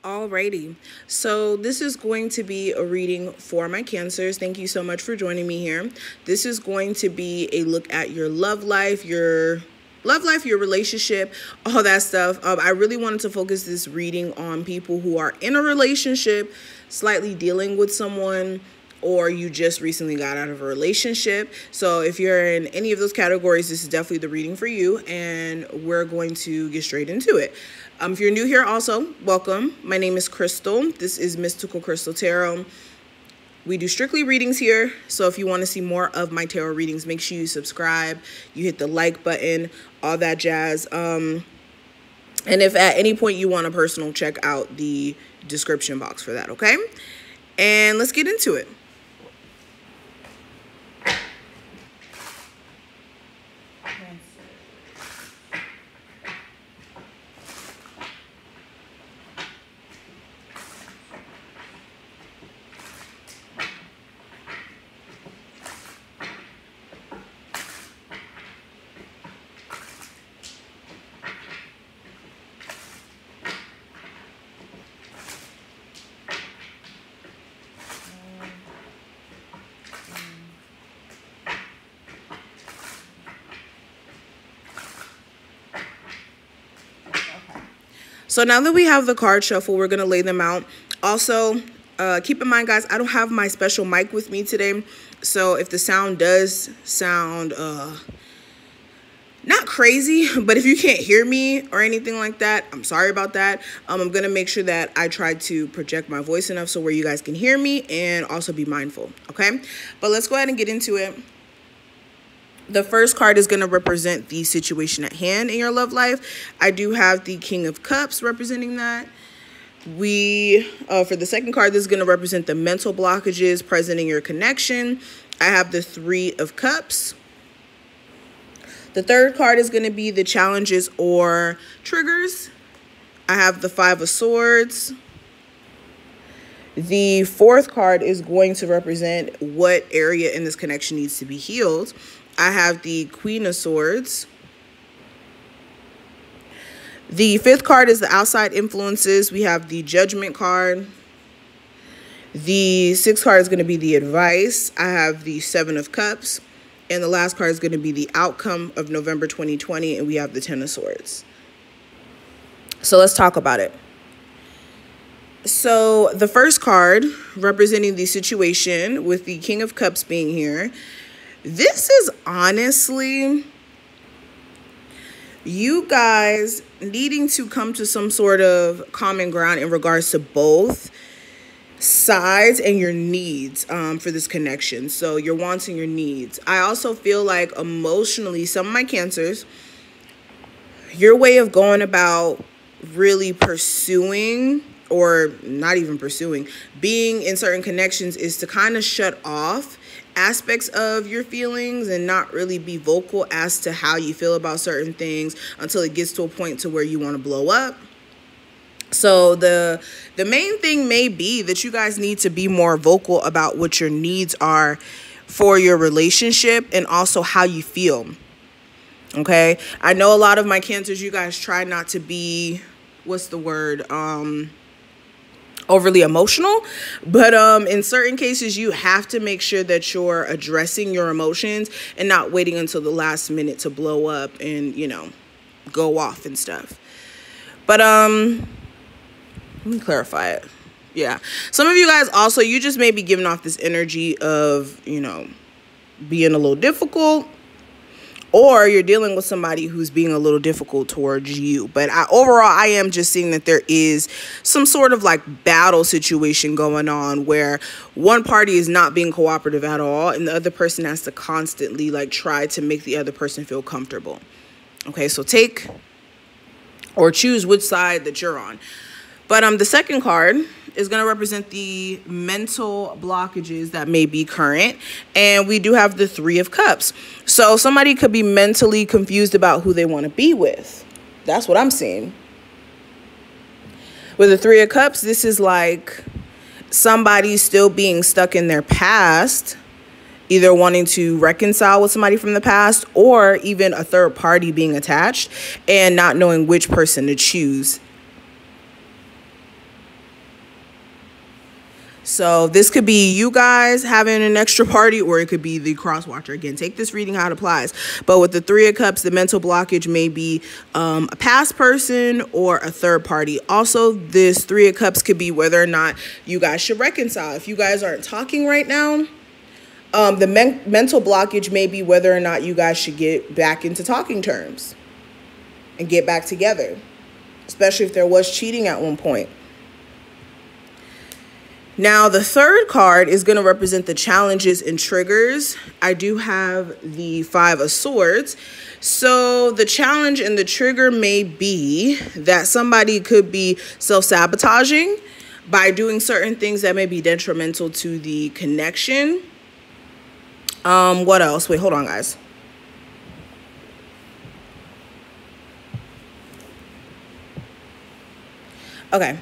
Alrighty, so this is going to be a reading for my Cancers. Thank you so much for joining me here. This is going to be a look at your love life, your relationship, all that stuff. I really wanted to focus this reading on people who are in a relationship, slightly dealing with someone, or you just recently got out of a relationship. So if you're in any of those categories, this is definitely the reading for you, and we're going to get straight into it. If you're new here also, welcome. My name is Crystal. This is Mystical Crystal Tarot. We do strictly readings here, so if you want to see more of my tarot readings, make sure you subscribe, you hit the like button, all that jazz. And if at any point you want a personal, check out the description box for that, okay? And let's get into it. So now that we have the card shuffle, we're going to lay them out. Also, keep in mind, guys, I don't have my special mic with me today. So if the sound does sound not crazy, but if you can't hear me or anything like that, I'm sorry about that. I'm going to make sure that I try to project my voice enough so where you guys can hear me and also be mindful, okay? But let's go ahead and get into it. The first card is going to represent the situation at hand in your love life. I do have the King of Cups representing that. For the second card, this is going to represent the mental blockages present in your connection. I have the Three of Cups. The third card is going to be the challenges or triggers. I have the Five of Swords. The fourth card is going to represent what area in this connection needs to be healed. I have the Queen of Swords. The fifth card is the outside influences. We have the Judgment card. The sixth card is going to be the advice. I have the Seven of Cups. And the last card is going to be the outcome of November 2020. And we have the Ten of Swords. So let's talk about it. So the first card representing the situation with the King of Cups being here. This is honestly you guys needing to come to some sort of common ground in regards to both sides and your needs for this connection. So your wants and your needs. I also feel like emotionally, some of my Cancers, your way of going about really pursuing, or not even pursuing, being in certain connections is to kind of shut off aspects of your feelings and not really be vocal as to how you feel about certain things until it gets to a point to where you want to blow up. So the main thing may be that you guys need to be more vocal about what your needs are for your relationship and also how you feel. Okay? I know a lot of my Cancers, you guys try not to be, what's the word? Overly emotional, but in certain cases you have to make sure that you're addressing your emotions and not waiting until the last minute to blow up and, you know, go off and stuff. But let me clarify it. Yeah, some of you guys also, you just may be giving off this energy of, you know, being a little difficult, or you're dealing with somebody who's being a little difficult towards you. But overall, I am just seeing that there is some sort of like battle situation going on where one party is not being cooperative at all and the other person has to constantly like try to make the other person feel comfortable. Okay, so take or choose which side that you're on. But the second card is going to represent the mental blockages that may be current. And we do have the Three of Cups. So somebody could be mentally confused about who they want to be with. That's what I'm seeing. With the Three of Cups, this is like somebody still being stuck in their past, either wanting to reconcile with somebody from the past or even a third party being attached and not knowing which person to choose. So this could be you guys having an extra party, or it could be the cross watcher. Again, take this reading how it applies. But with the Three of Cups, the mental blockage may be a past person or a third party. Also, this Three of Cups could be whether or not you guys should reconcile. If you guys aren't talking right now, the mental blockage may be whether or not you guys should get back into talking terms and get back together, especially if there was cheating at one point. Now, the third card is going to represent the challenges and triggers. I do have the Five of Swords. So the challenge and the trigger may be that somebody could be self-sabotaging by doing certain things that may be detrimental to the connection. What else? Wait, hold on, guys. Okay.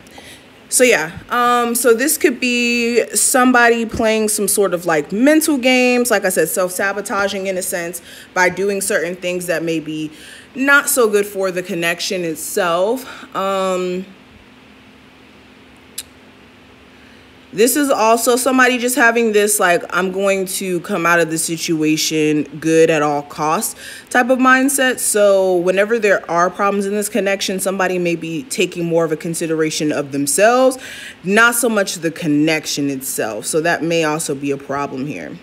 So yeah, so this could be somebody playing some sort of like mental games, like I said, self-sabotaging in a sense by doing certain things that may be not so good for the connection itself. This is also somebody just having this like, I'm going to come out of the situation good at all costs type of mindset. So whenever there are problems in this connection, somebody may be taking more of a consideration of themselves, not so much the connection itself. So that may also be a problem here.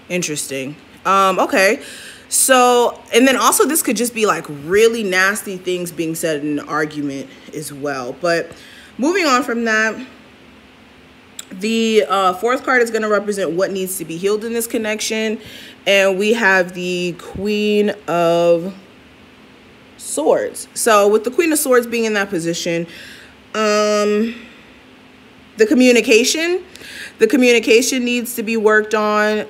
Interesting. Okay. So, and then also this could just be like really nasty things being said in an argument as well. But moving on from that, the fourth card is going to represent what needs to be healed in this connection. And we have the Queen of Swords. So with the Queen of Swords being in that position, the communication needs to be worked on.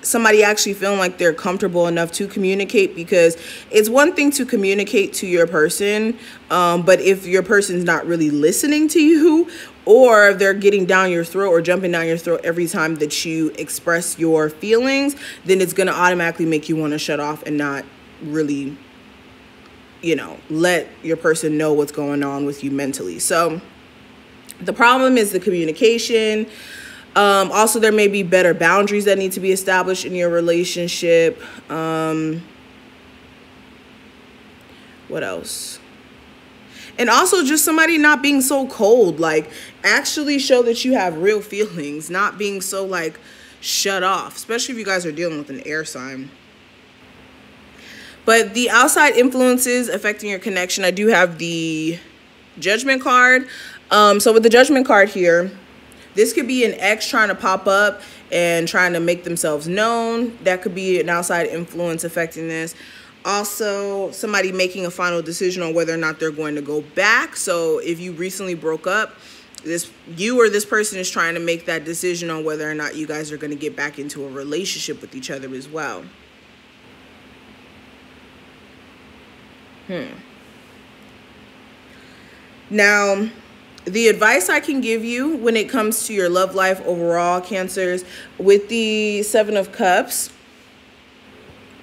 Somebody actually feeling like they're comfortable enough to communicate, because it's one thing to communicate to your person, but if your person's not really listening to you, or they're getting down your throat or jumping down your throat every time that you express your feelings, then it's going to automatically make you want to shut off and not really, you know, let your person know what's going on with you mentally. So the problem is the communication. Also, there may be better boundaries that need to be established in your relationship. What else? And also just somebody not being so cold, like actually show that you have real feelings, not being so like shut off, especially if you guys are dealing with an air sign. But the outside influences affecting your connection, I do have the Judgment card. So with the Judgment card here, this could be an ex trying to pop up and trying to make themselves known. That could be an outside influence affecting this. Also, somebody making a final decision on whether or not they're going to go back. So if you recently broke up, you or this person is trying to make that decision on whether or not you guys are going to get back into a relationship with each other as well. Now, the advice I can give you when it comes to your love life overall, Cancers, with the Seven of Cups,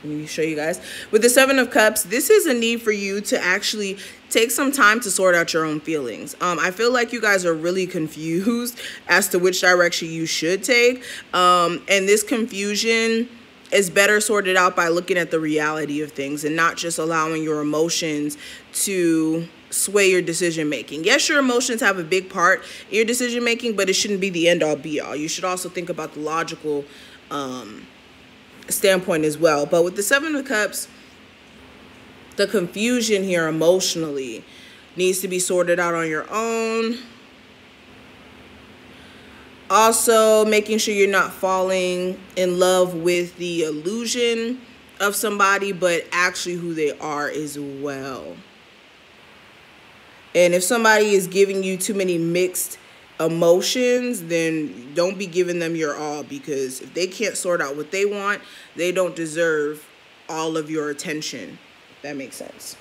let me show you guys. With the Seven of Cups, this is a need for you to actually take some time to sort out your own feelings. I feel like you guys are really confused as to which direction you should take. And this confusion is better sorted out by looking at the reality of things and not just allowing your emotions to sway your decision making. Yes, your emotions have a big part in your decision making, but it shouldn't be the end all be all. You should also think about the logical standpoint as well. But with the Seven of Cups, the confusion here emotionally needs to be sorted out on your own. Also, making sure you're not falling in love with the illusion of somebody, but actually who they are as well. And if somebody is giving you too many mixed emotions, then don't be giving them your all, because if they can't sort out what they want, they don't deserve all of your attention. If that makes sense.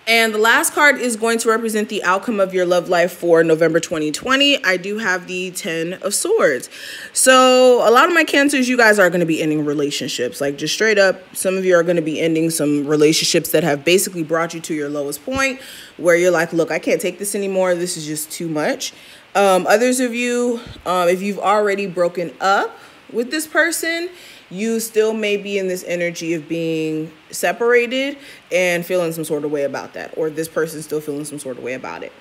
And the last card is going to represent the outcome of your love life for November 2020. I do have the 10 of Swords. So a lot of my Cancers, you guys are going to be ending relationships. Like, just straight up, some of you are going to be ending some relationships that have basically brought you to your lowest point, where you're like, look, I can't take this anymore. This is just too much. Others of you, if you've already broken up with this person, you still may be in this energy of being separated and feeling some sort of way about that, or this person's still feeling some sort of way about it.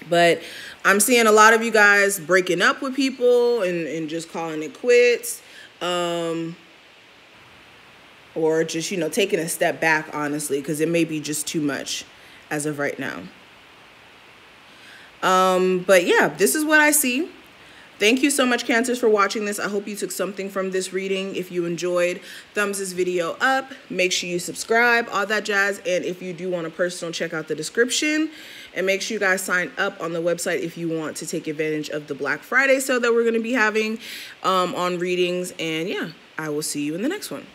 But I'm seeing a lot of you guys breaking up with people and just calling it quits, or just, you know, taking a step back, honestly, because it may be just too much as of right now. But yeah, this is what I see. Thank you so much, Cancers, for watching this. I hope you took something from this reading. If you enjoyed, thumbs this video up. Make sure you subscribe, all that jazz. And if you do want a personal, check out the description. And make sure you guys sign up on the website if you want to take advantage of the Black Friday sale that we're going to be having on readings. And yeah, I will see you in the next one.